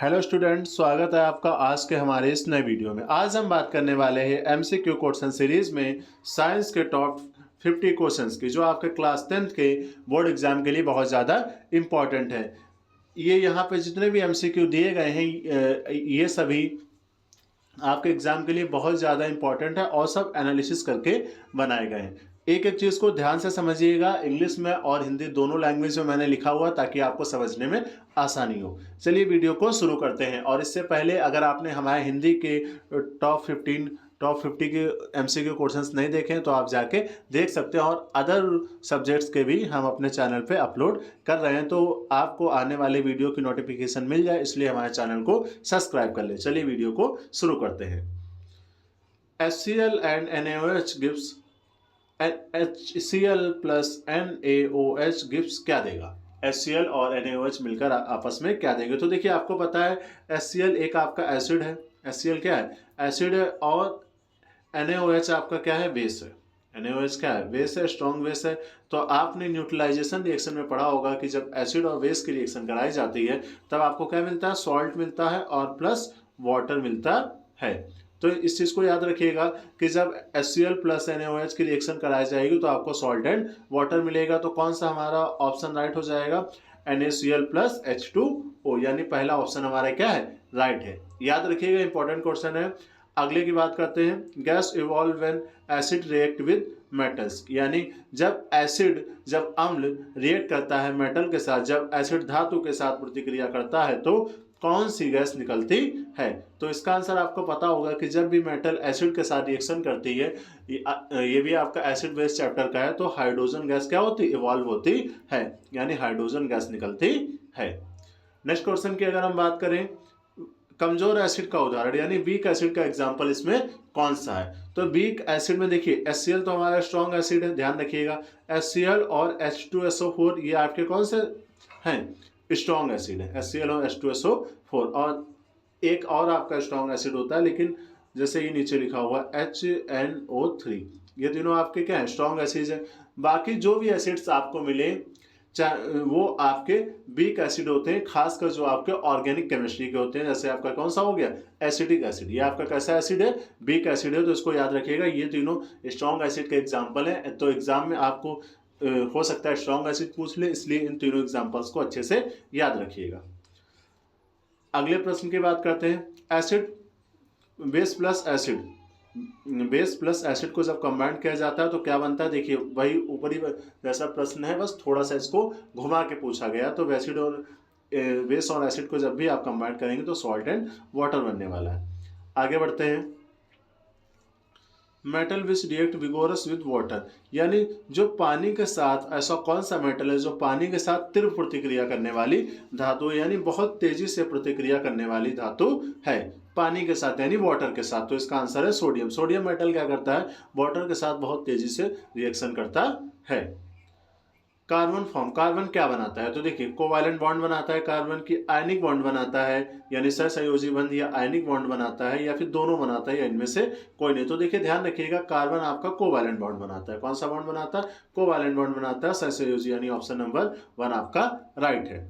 Hello student, स्वागत है आपका आज के हमारे इस नए वीडियो में। आज हम बात करने वाले हैं एमसीक्यू क्वेश्चन सीरीज में साइंस के टॉप 50 क्वेश्चंस की, जो आपके क्लास 10th के बोर्ड एग्जाम के लिए बहुत ज़्यादा इम्पॉर्टेंट है। ये यहाँ पे जितने भी एमसीक्यू दिए गए हैं ये सभी आपके एग्जाम के लिए बहुत ज़्यादा इंपॉर्टेंट है और सब एनालिसिस करके बनाए गए हैं। एक एक चीज़ को ध्यान से समझिएगा, इंग्लिश में और हिंदी दोनों लैंग्वेज में मैंने लिखा हुआ ताकि आपको समझने में आसानी हो। चलिए वीडियो को शुरू करते हैं। और इससे पहले अगर आपने हमारे हिंदी के टॉप 50 के एमसीक्यू क्वेश्चंस नहीं देखे हैं तो आप जाके देख सकते हैं, और अदर सब्जेक्ट्स के भी हम अपने चैनल पे अपलोड कर रहे हैं, तो आपको आने वाले वीडियो की नोटिफिकेशन मिल जाए, इसलिए हमारे चैनल को सब्सक्राइब कर ले। चलिए वीडियो को शुरू करते हैं। HCl and NaOH gives HCl plus NaOH gives क्या देगा? HCl और NaOH मिलकर आपस में क्या देंगे? तो देखिए, आपको पता है HCl एक आपका एसिड है। HCl क्या है? एसिड है। और NaOH आपका क्या है? बेस है। NaOH क्या है? बेस है, स्ट्रॉन्ग बेस है। तो आपने न्यूट्रलाइजेशन रिएक्शन में पढ़ा होगा कि जब एसिड और बेस की रिएक्शन कराई जाती है तब आपको क्या मिलता है? सॉल्ट मिलता है और प्लस वाटर मिलता है। तो इस चीज़ को याद रखिएगा कि जब HCl प्लस NaOH की रिएक्शन कराई जाएगी तो आपको सॉल्ट एंड वाटर मिलेगा। तो कौन सा हमारा ऑप्शन राइट हो जाएगा? NaCl प्लस H2O, यानी पहला ऑप्शन हमारा क्या है? राइट है। याद रखिएगा, इंपॉर्टेंट क्वेश्चन है। अगले की बात करते हैं। Gas evolve when acid react with metals, यानी जब अम्ल रिएक्ट करता है मेटल के साथ, जब एसिड धातु के साथ प्रतिक्रिया करता है तो कौन सी गैस निकलती है? तो इसका आंसर आपको पता होगा कि जब भी मेटल एसिड के साथ रिएक्शन करती है, ये भी आपका एसिड बेस चैप्टर का है, तो हाइड्रोजन गैस क्या होती? इवॉल्व होती है, यानी हाइड्रोजन गैस निकलती है। नेक्स्ट क्वेश्चन की अगर हम बात करें, कमजोर एसिड का उदाहरण यानी वीक एसिड का एग्जांपल इसमें कौन सा है? तो वीक एसिड में देखिए, HCl तो हमारा स्ट्रॉन्ग एसिड है, ध्यान रखिएगा। HCl और H2SO4 ये आपके कौन से हैं? स्ट्रॉन्ग एसिड है, HCl और H2SO4। और एक और आपका स्ट्रॉन्ग एसिड होता है, लेकिन जैसे ये नीचे लिखा हुआ HNO3, ये तीनों आपके क्या है? स्ट्रॉन्ग एसिड है। बाकी जो भी एसिड्स आपको मिले वो आपके वीक एसिड होते हैं, खासकर जो आपके ऑर्गेनिक केमिस्ट्री के होते हैं। जैसे आपका कौन सा हो गया? एसिटिक एसिड, ये आपका कैसा एसिड है? वीक एसिड है। तो इसको याद रखिएगा, ये तीनों स्ट्रॉन्ग एसिड के एग्जाम्पल है। तो एग्जाम में आपको हो सकता है स्ट्रॉन्ग एसिड पूछ ले, इसलिए इन तीनों एग्जाम्पल्स को अच्छे से याद रखिएगा। अगले प्रश्न की बात करते हैं। एसिड बेस प्लस एसिड को जब कंबाइन किया जाता है तो क्या बनता है? देखिए, वही ऊपरी जैसा प्रश्न है, बस थोड़ा सा इसको घुमा के पूछा गया। तो एसिड और बेस और एसिड को जब भी आप कंबाइन करेंगे तो सॉल्ट एंड वाटर बनने वाला है। आगे बढ़ते हैं। Metal which react vigorous with water, यानी जो पानी के साथ, ऐसा कौन सा मेटल है जो पानी के साथ तीव्र प्रतिक्रिया करने वाली धातु है, यानी बहुत तेजी से प्रतिक्रिया करने वाली धातु है पानी के साथ, यानी वाटर के साथ? तो इसका आंसर है सोडियम। सोडियम मेटल क्या करता है? वाटर के साथ बहुत तेजी से रिएक्शन करता है। कार्बन क्या बनाता है? तो देखिए, कोवैलेंट बॉन्ड बनाता है कार्बन की, आयनिक बॉन्ड बनाता है यानी सहसंयोजी बंध या आयनिक बॉन्ड बनाता है, या फिर दोनों बनाता है, या इनमें से कोई नहीं। तो देखिए, ध्यान रखिएगा, कार्बन आपका कोवैलेंट बॉन्ड बनाता है। कौन सा बॉन्ड बनाता है? कोवैलेंट बॉन्ड बनाता है, सहसंयोजी, यानी ऑप्शन नंबर 1 आपका राइट है।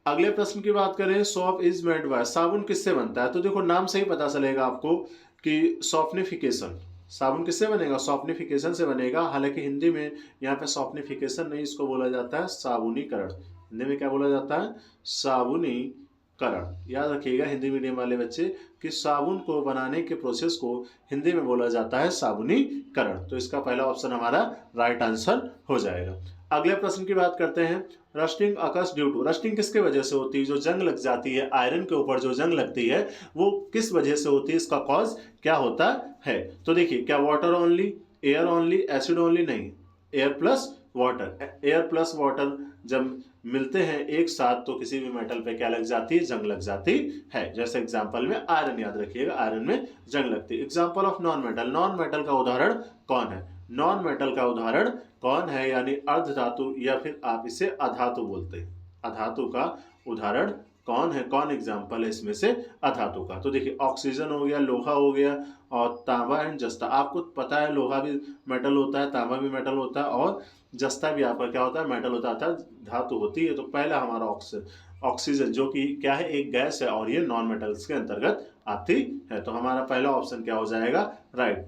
अगले प्रश्न की बात करें। सोप इज मेड बाय, साबुन किससे बनता है? तो देखो, नाम से ही पता चलेगा आपको कि सॉफ्टनिफिकेशन। साबुन किससे बनेगा? सॉफ्टनिफिकेशन से बनेगा। हालांकि हिंदी में यहाँ पे सॉफ्टनिफिकेशन नहीं, इसको बोला जाता है साबुनीकरण। हिंदी में क्या बोला जाता है? साबुनीकरण। याद रखिएगा हिंदी मीडियम वाले बच्चे कि साबुन को बनाने के प्रोसेस को हिंदी में बोला जाता है साबुनीकरण। तो इसका पहला ऑप्शन हमारा राइट आंसर हो जाएगा। अगले प्रश्न की बात करते हैं। Rusting occurs due to, rusting किसके वजह से होती है? जो जंग लग जाती है, आयरन के ऊपर जो जंग लगती है वो किस वजह से होती है? इसका कॉज क्या होता है? तो देखिए, क्या water only, air only, acid only? नहीं, air plus water. Air plus water जब मिलते हैं एक साथ तो किसी भी मेटल पे क्या लग जाती है? जंग लग जाती है। जैसे एग्जांपल में आयरन, याद रखिएगा आयरन में जंग लगती है। Example of non metal, non metal का उदाहरण कौन है? नॉन मेटल का उदाहरण कौन है? यानी अर्ध धातु, या फिर आप इसे अधातु बोलते हैं। अधातु का उदाहरण कौन है? कौन एग्जाम्पल है इसमें से अधातु का? तो देखिए, ऑक्सीजन हो गया, लोहा हो गया, और तांबा एंड जस्ता। आपको पता है लोहा भी मेटल होता है, तांबा भी मेटल होता है, और जस्ता भी आपका क्या होता है? मेटल होता है, धातु होती है। तो पहला हमारा ऑक्सीजन जो कि क्या है, एक गैस है और ये नॉन मेटल्स के अंतर्गत आती है। तो हमारा पहला ऑप्शन क्या हो जाएगा, right.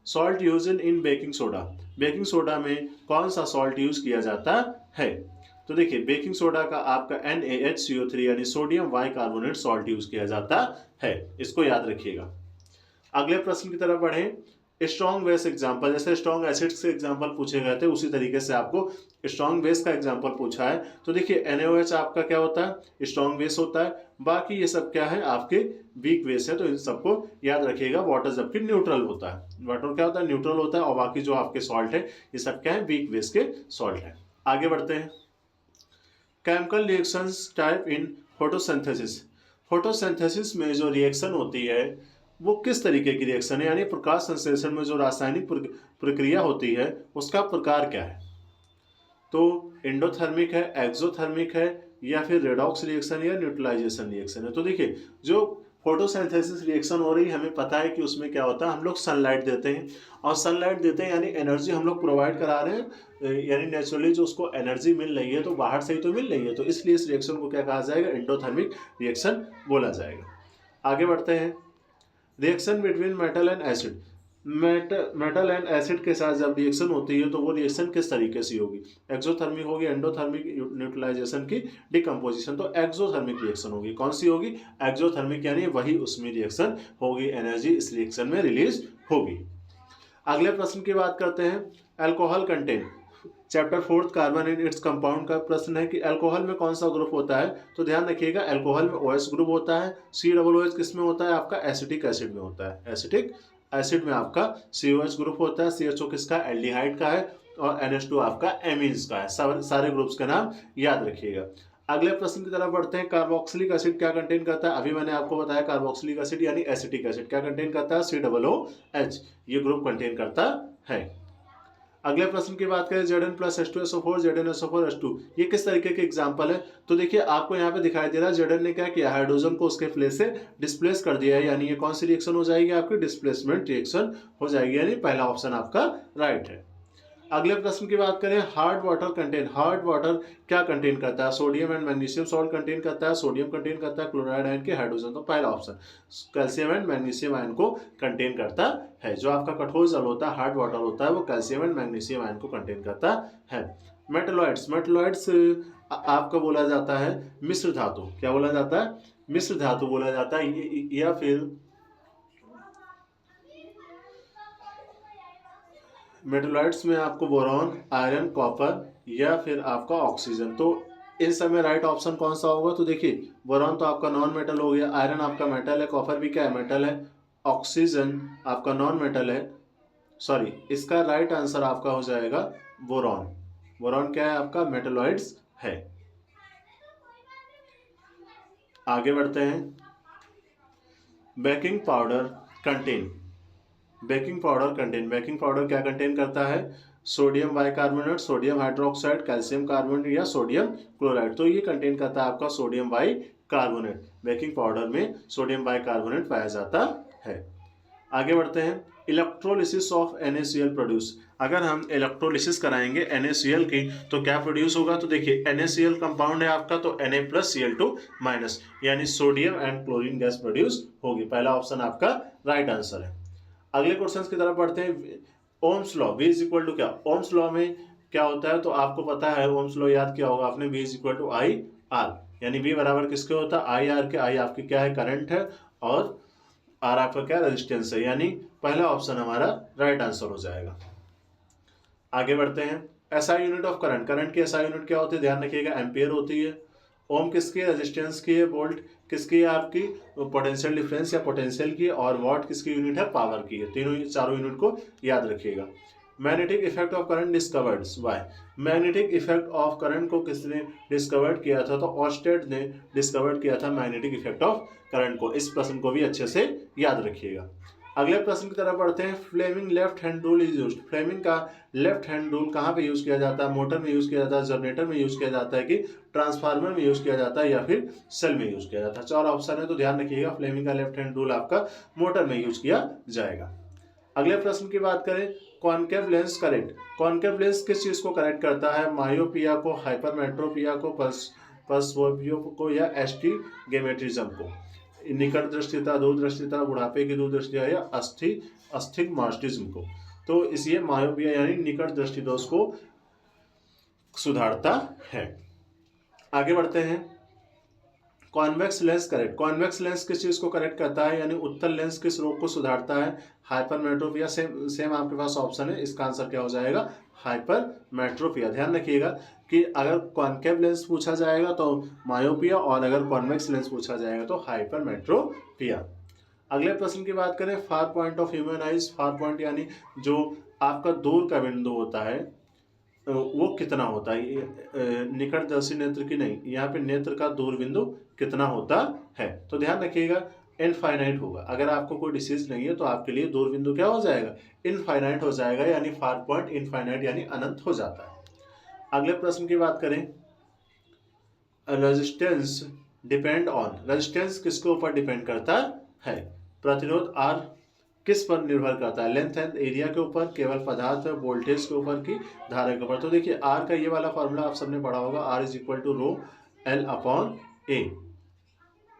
Salt use in baking soda, baking soda में कौन सा सॉल्ट यूज किया जाता है? तो देखिए बेकिंग सोडा का आपका NaHCO3 यानी सोडियम बाइकार्बोनेट सॉल्ट यूज किया जाता है, इसको याद रखिएगा। अगले प्रश्न की तरफ बढ़ें। स्ट्रॉन्ग बेस एग्जांपल, जैसे स्ट्रॉन्ग एसिड्स के एग्जांपल पूछे गए थे उसी तरीके से आपको स्ट्रॉन्ग बेस का एग्जांपल पूछा है। तो देखिए NaOH आपका क्या होता है, स्ट्रॉन्ग बेस होता है। बाकी ये सब क्या है, आपके वीक बेस है, तो इन सबको याद रखिएगा। वाटर जबकि न्यूट्रल होता है, वाटर क्या होता है, न्यूट्रल होता है, और बाकी जो आपके सॉल्ट है ये सब क्या है, वीक बेस के सॉल्ट है। आगे बढ़ते हैं। Chemical reactions type in photosynthesis, photosynthesis में जो रिएक्शन होती है वो किस तरीके की रिएक्शन है, यानी प्रकाश संश्लेषण में जो रासायनिक प्रक्रिया होती है उसका प्रकार क्या है? तो एंडोथर्मिक है, एक्सोथर्मिक है, या फिर रेडॉक्स रिएक्शन या न्यूट्रलाइजेशन रिएक्शन है। तो देखिए जो फोटोसिंथेसिस रिएक्शन हो रही है, हमें पता है कि उसमें क्या होता है, हम लोग सनलाइट देते हैं, और सनलाइट देते हैं यानी एनर्जी हम लोग प्रोवाइड करा रहे हैं, यानी नेचुरली जो उसको एनर्जी मिल रही है तो बाहर से ही तो मिल रही है, तो इसलिए इस रिएक्शन को क्या कहा जाएगा, एंडोथर्मिक रिएक्शन बोला जाएगा। आगे बढ़ते हैं। Reaction between metal and acid, metal and acid के साथ जब रिएक्शन होती है तो वो रिएक्शन किस तरीके से होगी, एक्सोथर्मिक होगी, एंडोथर्मिक, न्यूट्रलाइजेशन की, डिकम्पोजिशन। तो एक्सोथर्मिक रिएक्शन होगी, कौन सी होगी, एक्सोथर्मिक, यानी वही उसमें रिएक्शन होगी, एनर्जी इस रिएक्शन में रिलीज होगी। अगले प्रश्न की बात करते हैं। Alcohol contain, chapter 4 carbon in its compound का प्रश्न है कि अल्कोहल में कौन सा ग्रुप होता है? तो ध्यान रखिएगा अल्कोहल में OH ग्रुप होता है। COOH किस में होता है, आपका एसिटिक एसिड में होता है, एसिटिक एसिड में आपका COH ग्रुप होता है। CHO किसका, एल्डिहाइड का है, और NH2 आपका एमीन्स का है। सारे ग्रुप्स का नाम याद रखिएगा। अगले प्रश्न की तरफ बढ़ते हैं। कार्बोक्सिलिक एसिड क्या कंटेन करता है? अभी मैंने आपको बताया कार्बोक्सिलिक एसिड यानी एसिटिक एसिड क्या कंटेन करता है, COOH, ये ग्रुप कंटेन करता है। अगले प्रश्न की बात करें, Zn+H2SO4 ZnSO4H2, ये किस तरीके के एग्जांपल है? तो देखिए आपको यहाँ पे दिखाई दे रहा है Zn ने क्या किया, हाइड्रोजन को उसके प्लेस से डिस्प्लेस कर दिया है, यानी ये कौन सी रिएक्शन हो जाएगी, आपकी डिस्प्लेसमेंट रिएक्शन हो जाएगी, यानी पहला ऑप्शन आपका राइट है। अगले प्रश्न की बात करें, hard water contain, hard water क्या कंटेन करता है, sodium and magnesium salt contain करता है, सोडियम कंटेन करता है, क्लोराइड आयन के हाइड्रोजन। तो पहला option calcium and magnesium ion को कंटेन करता है। जो आपका कठोर जल होता है, हार्ड वाटर होता है, वो कैल्शियम एंड मैग्नीशियम आयन को कंटेन करता है। मेटलॉइड्स, मेटलॉइड्स आपका बोला जाता है मिश्र धातु, क्या बोला जाता है, मिश्र धातु बोला जाता है, या फिर मेटलॉइड्स में आपको बोरॉन, आयरन, कॉपर, या फिर आपका ऑक्सीजन। तो इन सब में राइट ऑप्शन कौन सा होगा? तो देखिए बोरॉन तो आपका नॉन मेटल हो गया, आयरन आपका मेटल है, कॉपर भी क्या है, मेटल है, ऑक्सीजन आपका नॉन मेटल है, सॉरी इसका राइट आंसर आपका हो जाएगा बोरॉन। बोरॉन क्या है, आपका मेटलॉइड्स है। आगे बढ़ते हैं। Baking powder contain, baking powder contain, baking powder क्या कंटेन करता है, sodium bicarbonate, sodium hydroxide, calcium carbonate, या सोडियम क्लोराइड। तो ये कंटेन करता है आपका सोडियम बाइकार्बोनेट, बेकिंग पाउडर में सोडियम बाइकार्बोनेट पाया जाता है। आगे बढ़ते हैं। इलेक्ट्रोलिसिस ऑफ NaCl प्रोड्यूस, अगर हम इलेक्ट्रोलिसिस कराएंगे NaCl की तो क्या प्रोड्यूस होगा? तो देखिए NaCl कंपाउंड है आपका, तो Na+Cl2- यानी sodium and chlorine gas produce होगी। पहला ऑप्शन आपका राइट आंसर है। अगले क्वेश्चन की तरफ बढ़ते हैं। Ohm's law, V equal to क्या, ओम्स लॉ में क्या होता है? तो आपको पता है ओम्स लॉ याद किया होगा आपने, V इक्वल टू IR, यानी V बराबर किसके होता है, IR के। I आपकी क्या है, करंट है, और R आपका क्या, रेजिस्टेंस है, यानी पहला ऑप्शन हमारा राइट आंसर हो जाएगा। आगे बढ़ते हैं। SI unit of current, current की SI यूनिट क्या होती है, ध्यान रखिएगा एम्पियर होती है। ओम किसकी है, रेजिस्टेंस की है। वोल्ट किसकी है, आपकी पोटेंशियल डिफरेंस या पोटेंशियल की। और वॉट किसकी यूनिट है, पावर की है। चारों यूनिट को याद रखिएगा। Magnetic effect of current discovered by, magnetic effect of current को किसने डिस्कवर्ड किया था? तो ऑस्टेड ने डिस्कवर्ड किया था मैग्नेटिक इफेक्ट ऑफ करंट को। इस प्रश्न को भी अच्छे से याद रखिएगा। अगले प्रश्न की तरफ बढ़ते हैं। Fleming left hand rule is used, Fleming का लेफ्ट हैंड रूल कहाँ पे यूज किया जाता है? मोटर में यूज किया जाता है, जनरेटर में यूज किया जाता है, कि ट्रांसफार्मर में यूज किया जाता है, या फिर सेल में यूज किया जाता है? चार ऑप्शन है, तो ध्यान रखिएगा फ्लेमिंग का लेफ्ट हैंड रूल आपका मोटर में यूज किया जाएगा। अगले प्रश्न की बात करें। Concave lens correct, concave lens किस चीज को करेक्ट करता है? मायोपिया को, हाइपरमेट्रोपिया को, प्रसवोपियों को या एस्टिगमेटिज्म को, निकट दृष्टिता, दूरदृष्टिता, बुढ़ापे की दूरदृष्टिता या अस्थिग्माटिज्म को। तो इसलिए मायोपिया यानी निकट दृष्टि दोष को सुधारता है। आगे बढ़ते हैं। Convex lens correct, convex lens किस चीज को करेक्ट करता है, यानी उत्तल लेंस किस रोग को सुधारता है, हाइपरमेट्रोपिया। सेम आपके पास ऑप्शन है, इसका आंसर क्या हो जाएगा, हाइपरमेट्रोपिया। ध्यान रखिएगा कि अगर कॉन्केव लेंस पूछा जाएगा तो मायोपिया, और अगर कॉन्वेक्स लेंस पूछा जाएगा तो हाइपरमेट्रोपिया। अगले प्रश्न की बात करें, far point of human eyes. Far point यानी जो आपका दूर का बिंदु होता है वो कितना होता है, निकटदर्शी नेत्र की नहीं, यहाँ पे नेत्र का दूर बिंदु कितना होता है। तो ध्यान रखिएगा इनफाइनाइट होगा। अगर आपको कोई डिसीज नहीं है तो आपके लिए दूर बिंदु क्या हो जाएगा, इनफाइनाइट हो जाएगा, यानी फार पॉइंट इनफाइनाइट यानी अनंत हो जाता है। अगले प्रश्न की बात करें, रेजिस्टेंस डिपेंड ऑन। रेजिस्टेंस किसके ऊपर डिपेंड करता है, प्रतिरोध आर किस पर निर्भर करता है, लेंथ एंड एरिया के ऊपर, केवल पदार्थ वोल्टेज के ऊपर की धारा के ऊपर। तो देखिए आर का ये वाला फॉर्मूला आप सबने पढ़ा होगा, R is equal to rho L upon A.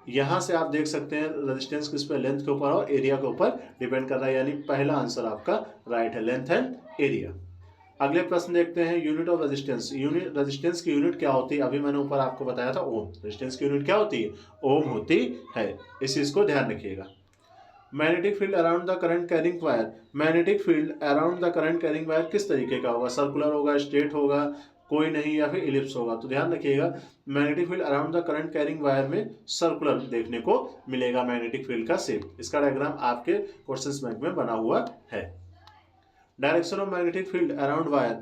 यहां से आप देख सकते हैं रेजिस्टेंस किस पर, लेंथ के ऊपर और एरिया के ऊपर डिपेंड कर रहा है, यानी पहला आंसर आपका राइट है, लेंथ एंड एरिया। अगले प्रश्न देखते हैं, unit of resistance. Unit resistance की यूनिट क्या होती है, अभी मैंने ऊपर आपको बताया था ओम। रेजिस्टेंस की यूनिट क्या होती है, ओम होती है, इस चीज को ध्यान रखिएगा। Magnetic field around the current carrying wire. Magnetic field around the current carrying wire किस तरीके का होगा, सर्कुलर होगा, स्ट्रेट होगा, कोई नहीं, या फिर इलिप्स होगा। तो ध्यान रखिएगा magnetic field around the current carrying wire में सर्कुलर देखने को मिलेगा मैग्नेटिक फील्ड का शेप। इसका डायग्राम आपके क्वेश्चन बैंक में बना हुआ है। Direction of magnetic field around wire.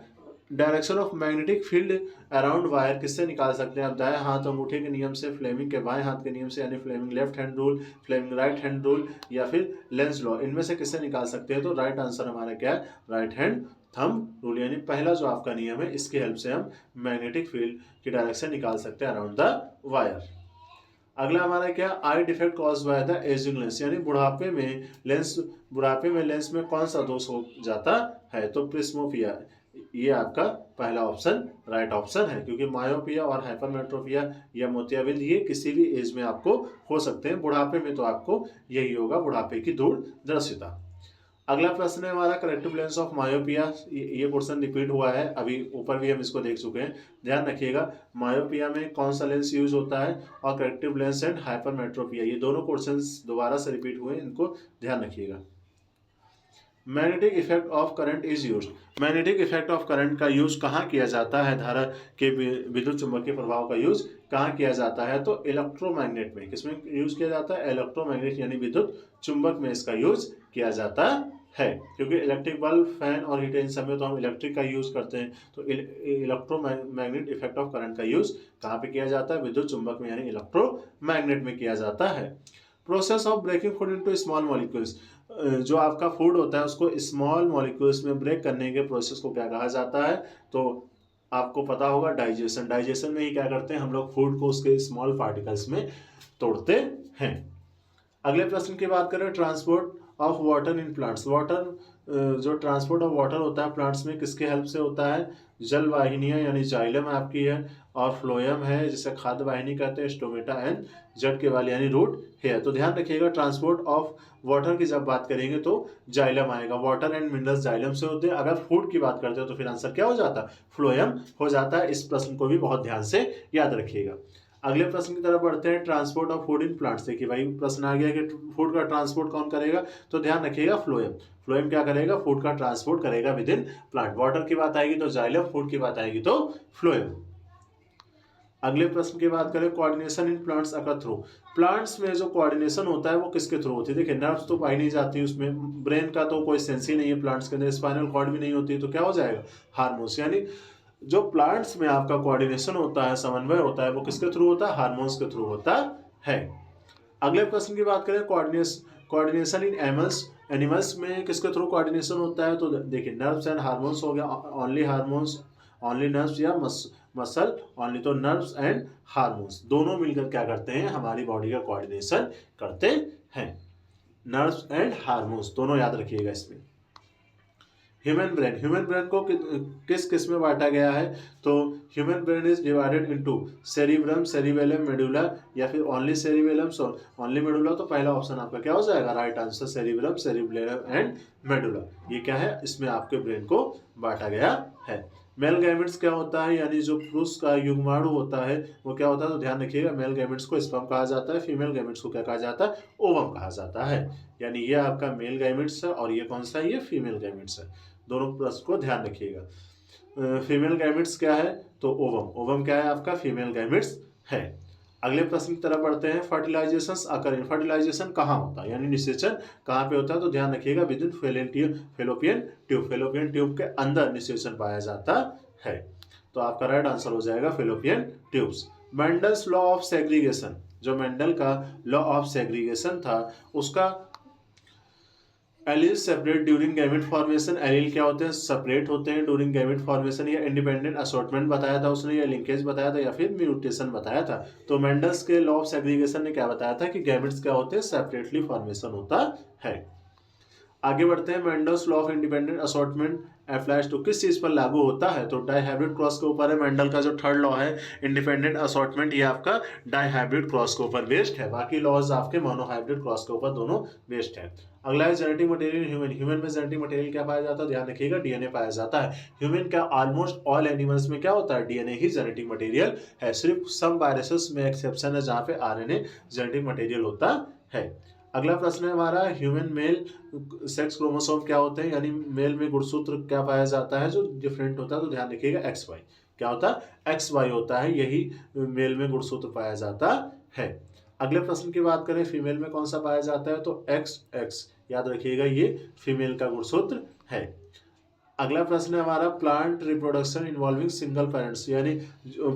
Direction of magnetic field around wire किससे निकाल सकते हैं आप, दाएं हाथ अंगूठे के नियम से, फ्लेमिंग के बाएं हाथ के नियम से, यानी Fleming left hand rule, Fleming right hand rule, या फिर लेंस लॉ, इनमें से किससे निकाल सकते हैं। तो राइट आंसर हमारा क्या है, राइट हैंड थंब रूल, यानी पहला जो आपका नियम है, इसकी हेल्प से हम मैग्नेटिक फील्ड की डायरेक्शन निकाल सकते हैं अराउंड द वायर। अगला हमारा क्या, eye defect cause by the ageing lens, यानी बुढ़ापे में लेंस में कौन सा दोष हो जाता है। तो प्रिस्मोपिया, ये आपका पहला ऑप्शन राइट ऑप्शन है, क्योंकि मायोपिया और हाइपरमेट्रोपिया या मोतियाबिंद ये किसी भी एज में आपको हो सकते हैं, बुढ़ापे में तो आपको यही होगा, बुढ़ापे की दूरदर्शिता। अगला प्रश्न है हमारा, करेक्टिव लेंस ऑफ मायोपिया। ये क्वेश्चन रिपीट हुआ है, अभी ऊपर भी हम इसको देख चुके हैं। ध्यान रखिएगा मायोपिया में कौन सा लेंस यूज होता है, और करेक्टिव लेंस एंड हाइपरमेट्रोपिया, ये दोनों क्वेश्चंस दोबारा से रिपीट हुए, इनको ध्यान रखिएगा। Magnetic effect of current is use. Magnetic effect of current का यूज कहाँ किया जाता है, धारा के विद्युत चुंबकीय प्रभाव का यूज कहाँ किया जाता है। तो इलेक्ट्रोमैग्नेट में, किसमें यूज किया जाता है, इलेक्ट्रोमैग्नेट यानी विद्युत चुंबक में इसका यूज किया जाता है, क्योंकि इलेक्ट्रिक बल्ब, फैन और हीटर इन सब में तो हम इलेक्ट्रिक का यूज करते हैं। तो इलेक्ट्रोमैग्नेट इफेक्ट ऑफ करंट का यूज कहाँ पे किया जाता है, विद्युत चुंबक में यानी इलेक्ट्रोमैग्नेट में किया जाता है। Process of breaking food into small molecules. जो आपका फूड होता है उसको स्मॉल मॉलिक्यूल्स में ब्रेक करने के प्रोसेस को क्या कहा जाता है। तो आपको पता होगा डाइजेशन। डाइजेशन में ही क्या करते हैं हम लोग, फूड को उसके स्मॉल पार्टिकल्स में तोड़ते हैं। अगले प्रश्न की बात करें, transport of water in plants. Water, जो ट्रांसपोर्ट ऑफ वाटर होता है प्लांट्स में किसके हेल्प से होता है, जल वाहिनियां यानी जाइलम आपकी है, और फ्लोएम है जिसे खाद्य वाहिनी कहते हैं, स्टोमेटा एंड जड़ के वाले यानी रूट हेयर। तो ध्यान रखिएगा ट्रांसपोर्ट ऑफ वाटर की जब बात करेंगे तो जाइलम आएगा, वाटर एंड मिनरल्स जाइलम से होते हैं। अगर फूड की बात करते हो तो फिर आंसर क्या हो जाता है, फ्लोएम हो जाता है। इस प्रश्न को भी बहुत ध्यान से याद रखिएगा। अगले प्रश्न की तरफ बढ़ते हैं, transport of food in plants. देखिए भाई प्रश्न आ गया कि फूड का ट्रांसपोर्ट कौन करेगा, तो ध्यान रखिएगा फ्लोएम। फ्लोएम क्या करेगा, फूड का ट्रांसपोर्ट करेगा विद इन प्लांट। वाटर की बात आएगी तो जाइलम, फूड की बात आएगी तो फ्लोएम। अगले प्रश्न की बात करें, coordination in plants occur through. Plants में जो कोऑर्डिनेशन होता है वो किसके थ्रू होती है। देखिए नर्व्स तो पाई नहीं जाती उसमें, ब्रेन का तो कोई सेंस ही नहीं है प्लांट्स के अंदर, स्पाइनल कॉर्ड भी नहीं होती, तो क्या हो जाएगा, हार्मोन्स। यानी जो प्लांट्स में आपका कोऑर्डिनेशन होता है, समन्वय होता है, वो किसके थ्रू होता है, हार्मोन्स के थ्रू होता है। अगले प्रश्न की बात करें, कोऑर्डिनेशन इन एनिमल्स में किसके थ्रू कोऑर्डिनेशन होता है। तो देखिए नर्व्स एंड हार्मोन्स हो गया, ओनली हार्मोन्स, ओनली नर्व्स, या मसल ओनली। तो नर्व्स एंड हार्मोन्स दोनों मिलकर क्या करते हैं, हमारी बॉडी का कोऑर्डिनेशन करते हैं। नर्व्स एंड हार्मोन्स दोनों याद रखिएगा इसमें। ह्यूमन ब्रेन को किस किस में बांटा गया है? तो human brain is divided into cerebrum, cerebellum, medulla या फिर ओनली सेरिबेलम और ओनली मेडुला। तो पहला ऑप्शन आपका क्या हो जाएगा? Right answer cerebrum, cerebellum and medulla. ये क्या है? इसमें आपके ब्रेन को बांटा गया है। मेल गैमेट्स क्या होता है? यानी जो पुरुष का युग्माणु होता है वो क्या होता है? तो ध्यान रखिएगा, मेल गैमेट्स को स्पर्म कहा जाता है, फीमेल गैमेट्स को क्या कहा जाता है? ओवम कहा जाता है। यानी ये आपका मेल गैमेट्स है और ये कौन सा है? ये फीमेल गैमेट्स है। दोनों प्रश्न को ध्यान रखिएगा। फीमेल गैमेट्स क्या है? तो ओवम। ओवम क्या है आपका? फीमेल गैमेट्स है। अगले प्रश्न की तरफ बढ़ते हैं। फर्टिलाइजेशन अकर, फर्टिलाइजेशन कहाँ होता है? यानी निषेचन कहाँ पे होता है? तो ध्यान रखिएगा, with in fallopian tube. Fallopian tube के अंदर निषेचन पाया जाता है। तो आपका राइट आंसर हो जाएगा fallopian tubes. Mendel's law of segregation, जो मेंडल का लॉ ऑफ सेग्रीगेशन था उसका allele separate during gamete formation. Allele क्या होते हैं? सेपरेट होते हैं ड्यूरिंग गैमेट फॉर्मेशन। या इंडिपेंडेंट असॉर्टमेंट बताया था उसने, या लिंकेज बताया था, या फिर म्यूटेशन बताया था। तो मेंडल्स के लॉ ऑफ सेग्रीगेशन ने क्या बताया था? कि गैमेट्स क्या होते हैं? सेपरेटली फॉर्मेशन होता है। आगे बढ़ते हैं। Mendel's law of independent assortment applies to, किस चीज पर लागू होता है? तो डाइहाइब्रिड क्रॉस के ऊपर है। मेंडल का जो थर्ड लॉ है इंडिपेंडेंट असॉर्टमेंट, ये आपका डाइहाइब्रिड क्रॉस के ऊपर बेस्ड है। बाकी लॉज आपके मोनोहाइब्रिड क्रॉस के ऊपर दोनों बेस्ड है। अगला है जेनेटिक मटेरियल ह्यूमन। ह्यूमन में जेनेटिक मटेरियल क्या पाया जाता है? ध्यान रखिएगा, डीएनए पाया जाता है। ह्यूमन का ऑलमोस्ट ऑल एनिमल्स में क्या होता है? डीएनए ही जेनेटिक मटेरियल है। सिर्फ सम वायरसेस में एक्सेप्शन है जहाँ पे आरएनए जेनेटिक मटेरियल होता है। अगला प्रश्न है हमारा, ह्यूमन मेल सेक्स क्रोमोसोम क्या होते हैं? यानी मेल में गुणसूत्र क्या पाया जाता है जो डिफरेंट होता है? तो ध्यान रखिएगा, एक्स वाई। क्या होता है? एक्स वाई होता है, यही मेल में गुणसूत्र पाया जाता है। अगले प्रश्न की बात करें, फीमेल में कौन सा पाया जाता है? तो एक्स एक्स, याद रखिएगा ये फीमेल का गुणसूत्र है। अगला प्रश्न है हमारा, plant reproduction involving single parents. यानी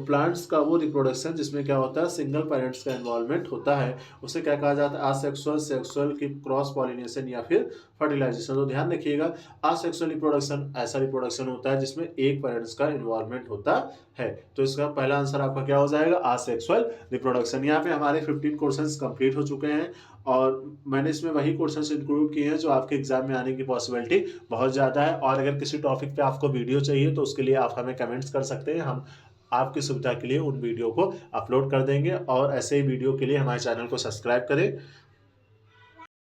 प्लांट्स का वो रिप्रोडक्शन जिसमें क्या होता है? सिंगल पेरेंट्स का इन्वॉल्वमेंट होता है, उसे क्या कहा जाता है? आसेक्सुअल, सेक्सुअल की क्रॉस पॉलिनेशन या फिर फर्टिलाइजेशन। तो ध्यान रखिएगा, आसेक्सुअल रिप्रोडक्शन ऐसा रिप्रोडक्शन होता है जिसमें एक पेरेंट्स का इन्वॉल्वमेंट होता है। तो इसका पहला आंसर आपका क्या हो जाएगा? Asexual reproduction. यहाँ पे हमारे 15 क्वेश्चंस कंप्लीट हो चुके हैं और मैंने इसमें वही क्वेश्चंस इंक्लूड किए हैं जो आपके एग्जाम में आने की पॉसिबिलिटी बहुत ज़्यादा है। और अगर किसी टॉपिक पे आपको वीडियो चाहिए तो उसके लिए आप हमें कमेंट्स कर सकते हैं, हम आपकी सुविधा के लिए उन वीडियो को अपलोड कर देंगे। और ऐसे ही वीडियो के लिए हमारे चैनल को सब्सक्राइब करें।